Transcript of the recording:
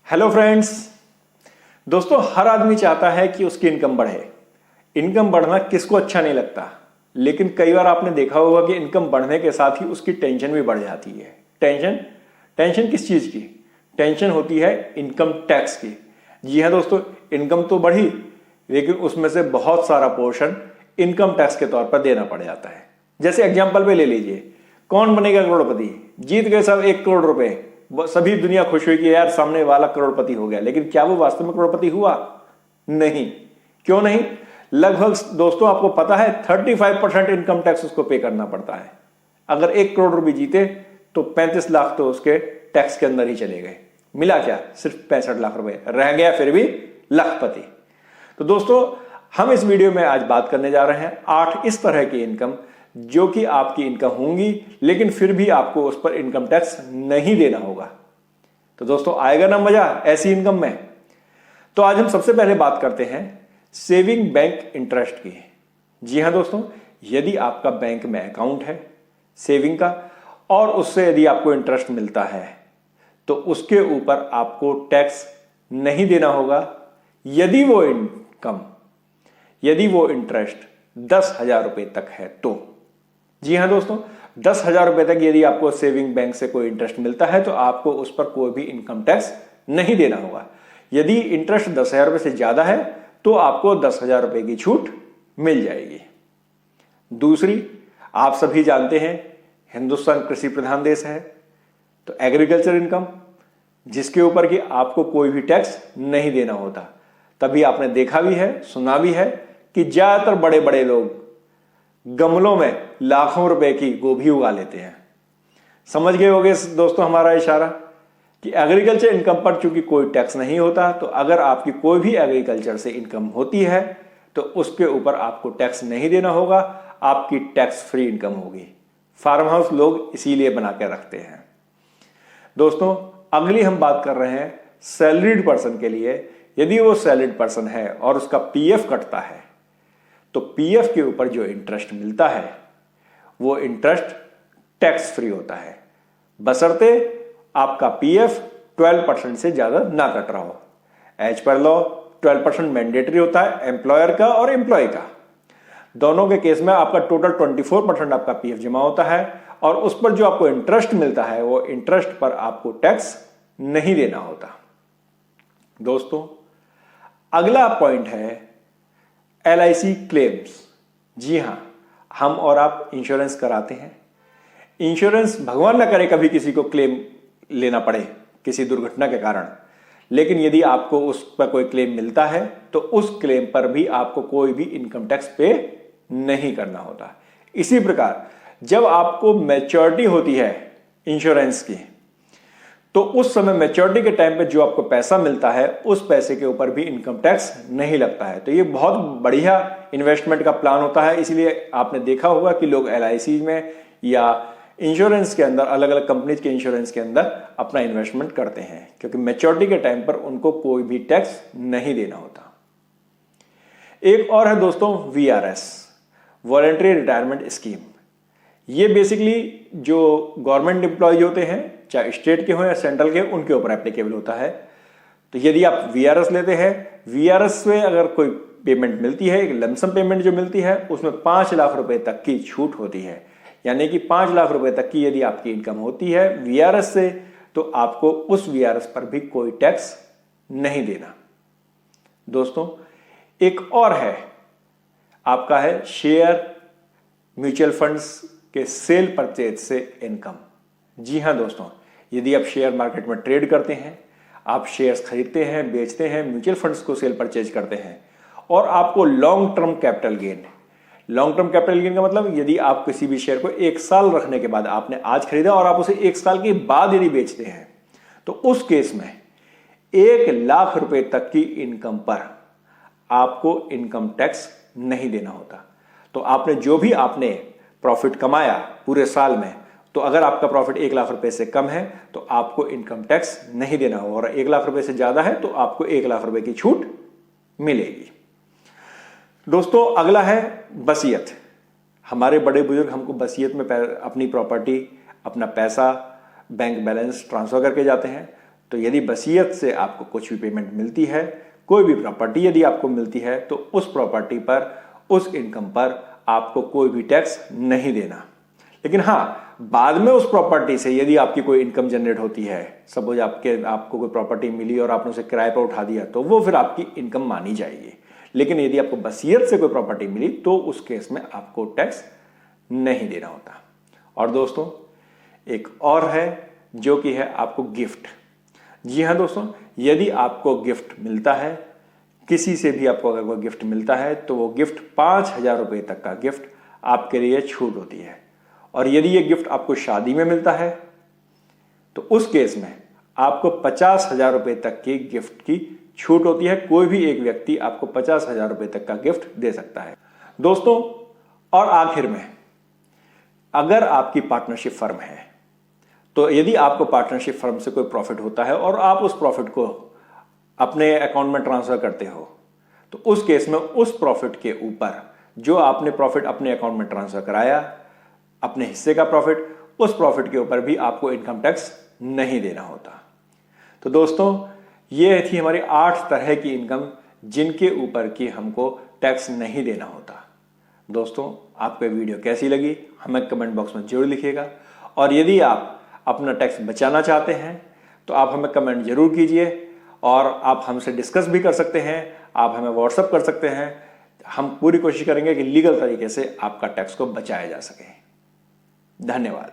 Hello friends. दोस्तों, हर आदमी चाहता है कि उसकी इनकम बढ़े। इनकम बढ़ना किसको अच्छा नहीं लगता, लेकिन कई बार आपने देखा होगा कि इनकम बढ़ने के साथ ही उसकी टेंशन भी बढ़ जाती है। टेंशन टेंशन किस चीज़ की? टेंशन होती है इनकम टैक्स की। जी हाँ दोस्तों, इनकम तो बढ़ी, लेकिन उसमें से बहुत सारा पोर्शन इनकम टैक्स के तौर पर देना पड़ जाता है। जैसे एग्जाम्पल पे ले लीजिए, कौन बनेगा करोड़पति? जीत गए सब 1 करोड़ रुपए, सभी दुनिया खुश हुई कि यार सामने वाला करोड़पति हो गया, लेकिन क्या वो वास्तव में करोड़पति हुआ? नहीं। क्यों नहीं? लगभग दोस्तों आपको पता है 35% इनकम टैक्स उसको पे करना पड़ता है। अगर 1 करोड़ रुपए जीते तो 35 लाख तो उसके टैक्स के अंदर ही चले गए। मिला क्या? सिर्फ 65 लाख रुपए रह गया, फिर भी लाखपति। तो दोस्तों, हम इस वीडियो में आज बात करने जा रहे हैं 8 इस तरह की इनकम जो कि आपकी इनकम होंगी, लेकिन फिर भी आपको उस पर इनकम टैक्स नहीं देना होगा। तो दोस्तों, आएगा ना मजा ऐसी इनकम में? तो आज हम सबसे पहले बात करते हैं सेविंग बैंक इंटरेस्ट की। जी हां दोस्तों, यदि आपका बैंक में अकाउंट है सेविंग का और उससे यदि आपको इंटरेस्ट मिलता है तो उसके ऊपर आपको टैक्स नहीं देना होगा यदि वो इंटरेस्ट 10,000 रुपए तक है तो। जी हां दोस्तों, 10,000 रुपए तक यदि आपको सेविंग बैंक से कोई इंटरेस्ट मिलता है तो आपको उस पर कोई भी इनकम टैक्स नहीं देना होगा। यदि इंटरेस्ट 10,000 रुपए से ज्यादा है तो आपको 10,000 रुपए की छूट मिल जाएगी। दूसरी, आप सभी जानते हैं हिंदुस्तान कृषि प्रधान देश है, तो एग्रीकल्चर इनकम जिसके ऊपर कि आपको कोई भी टैक्स नहीं देना होता। तभी आपने देखा भी है, सुना भी है कि ज्यादातर बड़े बड़े लोग गमलों में लाखों रुपए की गोभी उगा लेते हैं। समझ गए होंगे दोस्तों हमारा इशारा कि एग्रीकल्चर इनकम पर चूंकि कोई टैक्स नहीं होता, तो अगर आपकी कोई भी एग्रीकल्चर से इनकम होती है तो उसके ऊपर आपको टैक्स नहीं देना होगा, आपकी टैक्स फ्री इनकम होगी। फार्म हाउस लोग इसीलिए बना के रखते हैं। दोस्तों, अगली हम बात कर रहे हैं सैलरीड पर्सन के लिए। यदि वो सैलरीड पर्सन है और उसका पीएफ कटता है तो पीएफ के ऊपर जो इंटरेस्ट मिलता है वो इंटरेस्ट टैक्स फ्री होता है, बशर्ते आपका पीएफ 12% से ज्यादा ना कट रहा हो। एज पर लॉ 12% मैंडेटरी होता है एम्प्लॉयर का और एम्प्लॉय का। दोनों के केस में आपका टोटल 24% आपका पीएफ जमा होता है और उस पर जो आपको इंटरेस्ट मिलता है वो इंटरेस्ट पर आपको टैक्स नहीं देना होता। दोस्तों, अगला पॉइंट है एलआईसी क्लेम्स। जी हां, हम और आप इंश्योरेंस कराते हैं। इंश्योरेंस भगवान ना करे कभी किसी को क्लेम लेना पड़े किसी दुर्घटना के कारण, लेकिन यदि आपको उस पर कोई क्लेम मिलता है तो उस क्लेम पर भी आपको कोई भी इनकम टैक्स पे नहीं करना होता। इसी प्रकार जब आपको मैच्योरिटी होती है इंश्योरेंस की, तो उस समय मैच्योरिटी के टाइम पे जो आपको पैसा मिलता है उस पैसे के ऊपर भी इनकम टैक्स नहीं लगता है। तो ये बहुत बढ़िया इन्वेस्टमेंट का प्लान होता है। इसलिए आपने देखा होगा कि लोग एलआईसी में या इंश्योरेंस के अंदर, अलग अलग कंपनीज के इंश्योरेंस के अंदर अपना इन्वेस्टमेंट करते हैं, क्योंकि मैच्योरिटी के टाइम पर उनको कोई भी टैक्स नहीं देना होता। एक और है दोस्तों वीआरएस, वॉलंटरी रिटायरमेंट स्कीम। ये बेसिकली जो गवर्नमेंट एम्प्लॉय होते हैं, चाहे स्टेट के हो या सेंट्रल के, उनके ऊपर एप्लीकेबल होता है। तो यदि आप वीआरएस लेते हैं, वीआरएस में अगर कोई पेमेंट मिलती है, एक लमसम पेमेंट जो मिलती है, उसमें 5 लाख रुपए तक की छूट होती है। यानी कि 5 लाख रुपए तक की यदि आपकी इनकम होती है वीआरएस से, तो आपको उस वीआरएस पर भी कोई टैक्स नहीं देना। दोस्तों, एक और है, आपका है शेयर म्यूचुअल फंड्स के सेल परचेज से इनकम। जी हां दोस्तों, यदि आप शेयर मार्केट में ट्रेड करते हैं, आप शेयर्स खरीदते हैं, बेचते हैं, म्यूचुअल फंड्स को सेल परचेज करते हैं और आपको long term capital gain. Long term capital gain का मतलब यदि आप किसी भी शेयर को 1 साल रखने के बाद, आपने आज खरीदा और आप उसे 1 साल के बाद यदि बेचते हैं, तो उस केस में 1 लाख रुपए तक की इनकम पर आपको इनकम टैक्स नहीं देना होता। तो आपने जो भी आपने प्रॉफिट कमाया पूरे साल में, तो अगर आपका प्रॉफिट 1 लाख रुपए से कम है तो आपको इनकम टैक्स नहीं देना होगा, और 1 लाख रुपए से ज्यादा है तो आपको 1 लाख रुपए की छूट मिलेगी। दोस्तों, अगला है वसीयत। हमारे बड़े बुजुर्ग हमको वसीयत में अपनी प्रॉपर्टी, अपना पैसा, बैंक बैलेंस ट्रांसफर करके जाते हैं। तो यदि वसीयत से आपको कुछ भी पेमेंट मिलती है, कोई भी प्रॉपर्टी यदि आपको मिलती है, तो उस प्रॉपर्टी पर, उस इनकम पर आपको कोई भी टैक्स नहीं देना। लेकिन हाँ, बाद में उस प्रॉपर्टी से यदि आपकी कोई इनकम जनरेट होती है, सपोज आपको कोई प्रॉपर्टी मिली और आपने उसे किराए पर उठा दिया, तो वो फिर आपकी इनकम मानी जाएगी। लेकिन यदि आपको वसीयत से कोई प्रॉपर्टी मिली तो उस केस में आपको टैक्स नहीं देना होता। और दोस्तों, एक और है जो कि है आपको गिफ्ट। जी हाँ दोस्तों, यदि आपको गिफ्ट मिलता है, किसी से भी आपको अगर कोई गिफ्ट मिलता है, तो वो गिफ्ट 5,000 रुपए तक का गिफ्ट आपके लिए छूट होती है। और यदि ये गिफ्ट आपको शादी में मिलता है, तो उस केस में आपको 50,000 रुपए तक की गिफ्ट की छूट होती है। कोई भी एक व्यक्ति आपको 50,000 रुपए तक का गिफ्ट दे सकता है दोस्तों। और आखिर में, अगर आपकी पार्टनरशिप फर्म है, तो यदि आपको पार्टनरशिप फर्म से कोई प्रॉफिट होता है और आप उस प्रॉफिट को अपने अकाउंट में ट्रांसफर करते हो, तो उस केस में उस प्रॉफिट के ऊपर जो आपने प्रॉफिट अपने अकाउंट में ट्रांसफर कराया, अपने हिस्से का प्रॉफिट, उस प्रॉफिट के ऊपर भी आपको इनकम टैक्स नहीं देना होता। तो दोस्तों, ये थी हमारी 8 तरह की इनकम जिनके ऊपर की हमको टैक्स नहीं देना होता। दोस्तों, आपको वीडियो कैसी लगी हमें कमेंट बॉक्स में जरूर लिखिएगा। और यदि आप अपना टैक्स बचाना चाहते हैं तो आप हमें कमेंट जरूर कीजिए, और आप हमसे डिस्कस भी कर सकते हैं, आप हमें व्हाट्सएप कर सकते हैं। हम पूरी कोशिश करेंगे कि लीगल तरीके से आपका टैक्स को बचाया जा सके। धन्यवाद।